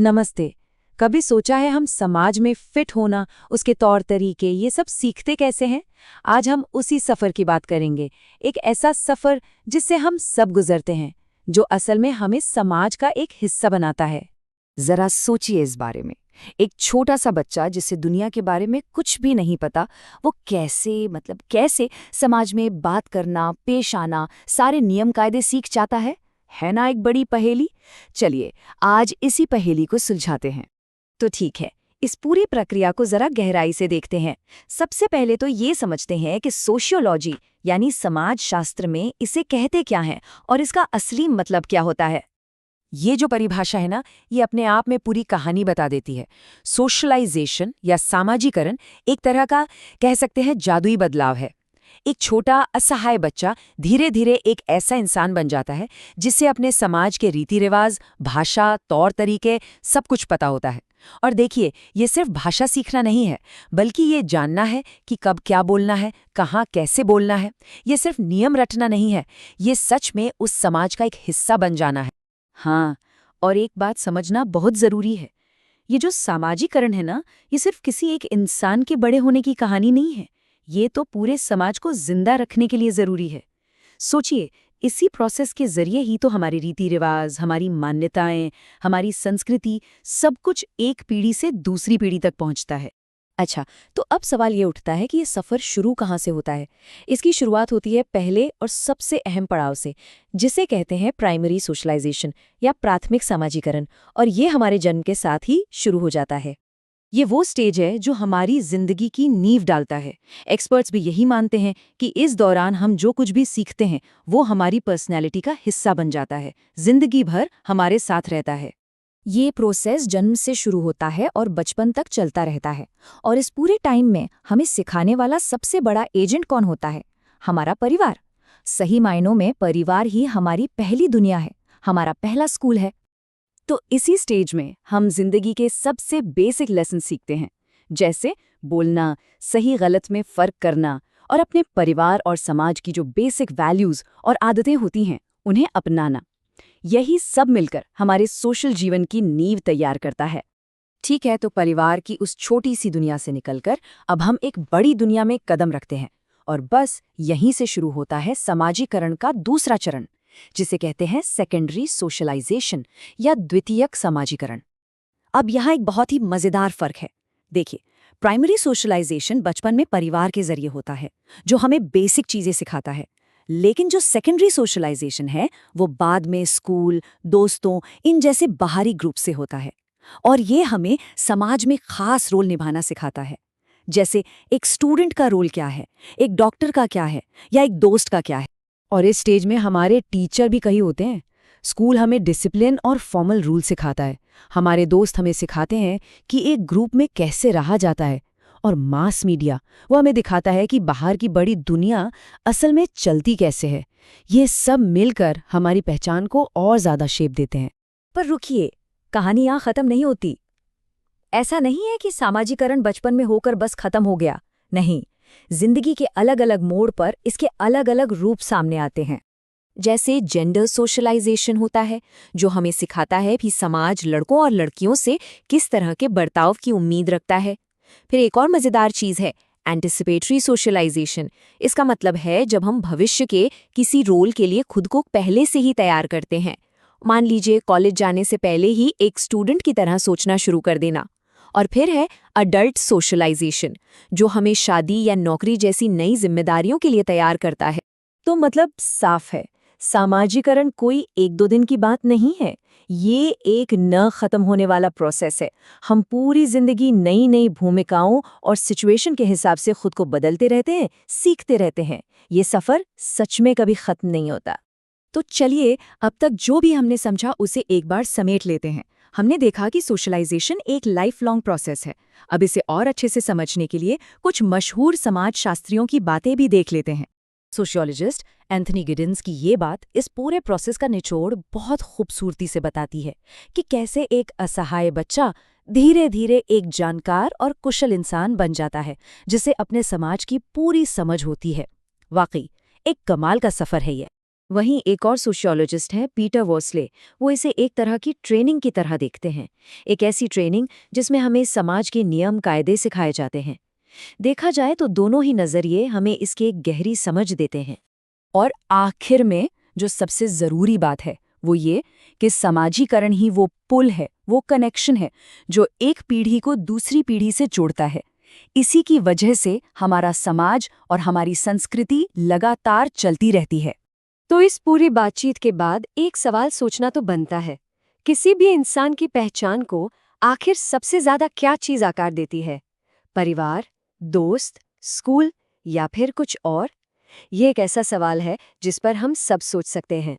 नमस्ते। कभी सोचा है हम समाज में फिट होना, उसके तौर तरीके, ये सब सीखते कैसे हैं? आज हम उसी सफर की बात करेंगे। एक ऐसा सफर जिससे हम सब गुजरते हैं, जो असल में हमें समाज का एक हिस्सा बनाता है। जरा सोचिए इस बारे में। एक छोटा सा बच्चा जिसे दुनिया के बारे में कुछ भी नहीं पता, वो कैसे समाज में बात करना, पेश आना, सारे नियम कायदे सीख जाता है ना एक बड़ी पहेली। चलिए आज इसी पहेली को सुलझाते हैं। तो ठीक है, इस पूरी प्रक्रिया को जरा गहराई से देखते हैं। सबसे पहले तो ये समझते हैं कि सोशियोलॉजी यानी समाज शास्त्र में इसे कहते क्या हैं और इसका असली मतलब क्या होता है। ये जो परिभाषा है ना, ये अपने आप में पूरी कहानी बता देती है। सोशलाइजेशन या सामाजिकरण एक तरह का कह सकते हैं जादुई बदलाव है। एक छोटा असहाय बच्चा धीरे धीरे एक ऐसा इंसान बन जाता है जिससे अपने समाज के रीति रिवाज, भाषा, तौर तरीके सब कुछ पता होता है। और देखिए, ये सिर्फ भाषा सीखना नहीं है, बल्कि ये जानना है कि कब क्या बोलना है, कहाँ कैसे बोलना है। ये सिर्फ नियम रटना नहीं है, ये सच में उस समाज का एक हिस्सा बन जाना है। हाँ, और एक बात समझना बहुत जरूरी है। ये जो सामाजिकरण है ना, ये सिर्फ किसी एक इंसान के बड़े होने की कहानी नहीं है। ये तो पूरे समाज को जिंदा रखने के लिए जरूरी है। सोचिए, इसी प्रोसेस के जरिए ही तो हमारे रीति रिवाज, हमारी मान्यताएं, हमारी संस्कृति, सब कुछ एक पीढ़ी से दूसरी पीढ़ी तक पहुंचता है। अच्छा, तो अब सवाल ये उठता है कि ये सफ़र शुरू कहाँ से होता है। इसकी शुरुआत होती है पहले और सबसे अहम पड़ाव से, जिसे कहते हैं प्राइमरी सोशलाइजेशन या प्राथमिक सामाजिकरण, और ये हमारे जन्म के साथ ही शुरू हो जाता है। ये वो स्टेज है जो हमारी जिंदगी की नींव डालता है। एक्सपर्ट्स भी यही मानते हैं कि इस दौरान हम जो कुछ भी सीखते हैं वो हमारी पर्सनैलिटी का हिस्सा बन जाता है, जिंदगी भर हमारे साथ रहता है। ये प्रोसेस जन्म से शुरू होता है और बचपन तक चलता रहता है। और इस पूरे टाइम में हमें सिखाने वाला सबसे बड़ा एजेंट कौन होता है? हमारा परिवार। सही मायनों में परिवार ही हमारी पहली दुनिया है, हमारा पहला स्कूल है। तो इसी स्टेज में हम जिंदगी के सबसे बेसिक लेसन सीखते हैं, जैसे बोलना, सही गलत में फर्क करना, और अपने परिवार और समाज की जो बेसिक वैल्यूज और आदतें होती हैं उन्हें अपनाना। यही सब मिलकर हमारे सोशल जीवन की नींव तैयार करता है। ठीक है, तो परिवार की उस छोटी सी दुनिया से निकलकर अब हम एक बड़ी दुनिया में कदम रखते हैं, और बस यहीं से शुरू होता है समाजीकरण का दूसरा चरण, जिसे कहते हैं सेकेंडरी सोशलाइजेशन या द्वितीयक समाजीकरण। अब यहाँ एक बहुत ही मजेदार फर्क है। देखिए, प्राइमरी सोशलाइजेशन बचपन में परिवार के जरिए होता है, जो हमें बेसिक चीजें सिखाता है। लेकिन जो सेकेंडरी सोशलाइजेशन है वो बाद में स्कूल, दोस्तों, इन जैसे बाहरी ग्रुप से होता है, और ये हमें समाज में खास रोल निभाना सिखाता है। जैसे एक स्टूडेंट का रोल क्या है, एक डॉक्टर का क्या है, या एक दोस्त का क्या है। और इस स्टेज में हमारे टीचर भी कई होते हैं। स्कूल हमें डिसिप्लिन और फॉर्मल रूल सिखाता है। हमारे दोस्त हमें सिखाते हैं कि एक ग्रुप में कैसे रहा जाता है। और मास मीडिया वो हमें दिखाता है कि बाहर की बड़ी दुनिया असल में चलती कैसे है। ये सब मिलकर हमारी पहचान को और ज्यादा शेप देते हैं। पर रुकिए, कहानी यहाँ खत्म नहीं होती। ऐसा नहीं है कि सामाजिकरण बचपन में होकर बस खत्म हो गया। नहीं, जिंदगी के अलग अलग मोड़ पर इसके अलग अलग रूप सामने आते हैं। जैसे जेंडर सोशलाइजेशन होता है, जो हमें सिखाता है कि समाज लड़कों और लड़कियों से किस तरह के बर्ताव की उम्मीद रखता है। फिर एक और मजेदार चीज है एंटिसिपेटरी सोशलाइजेशन। इसका मतलब है जब हम भविष्य के किसी रोल के लिए खुद को पहले से ही तैयार करते हैं। मान लीजिए कॉलेज जाने से पहले ही एक स्टूडेंट की तरह सोचना शुरू कर देना। और फिर है अडल्ट सोशलाइजेशन, जो हमें शादी या नौकरी जैसी नई जिम्मेदारियों के लिए तैयार करता है। तो मतलब साफ है, सामाजिकरण कोई एक दो दिन की बात नहीं है। ये एक न खत्म होने वाला प्रोसेस है। हम पूरी जिंदगी नई नई भूमिकाओं और सिचुएशन के हिसाब से खुद को बदलते रहते हैं, सीखते रहते हैं। ये सफर सच में कभी खत्म नहीं होता। तो चलिए, अब तक जो भी हमने समझा उसे एक बार समेट लेते हैं। हमने देखा कि सोशलाइजेशन एक लाइफ लॉन्ग प्रोसेस है। अब इसे और अच्छे से समझने के लिए कुछ मशहूर समाजशास्त्रियों की बातें भी देख लेते हैं। सोशियोलॉजिस्ट एंथनी गिडिन्स की ये बात इस पूरे प्रोसेस का निचोड़ बहुत खूबसूरती से बताती है कि कैसे एक असहाय बच्चा धीरे धीरे एक जानकार और कुशल इंसान बन जाता है, जिसे अपने समाज की पूरी समझ होती है। वाकई एक कमाल का सफर है ये। वहीं एक और सोशियोलॉजिस्ट है पीटर वॉसले। वो इसे एक तरह की ट्रेनिंग की तरह देखते हैं, एक ऐसी ट्रेनिंग जिसमें हमें समाज के नियम कायदे सिखाए जाते हैं। देखा जाए तो दोनों ही नजरिए हमें इसकी एक गहरी समझ देते हैं। और आखिर में जो सबसे जरूरी बात है वो ये कि समाजीकरण ही वो पुल है, वो कनेक्शन है जो एक पीढ़ी को दूसरी पीढ़ी से जोड़ता है। इसी की वजह से हमारा समाज और हमारी संस्कृति लगातार चलती रहती है। तो इस पूरी बातचीत के बाद एक सवाल सोचना तो बनता है, किसी भी इंसान की पहचान को आखिर सबसे ज्यादा क्या चीज आकार देती है? परिवार, दोस्त, स्कूल या फिर कुछ और? ये एक ऐसा सवाल है जिस पर हम सब सोच सकते हैं।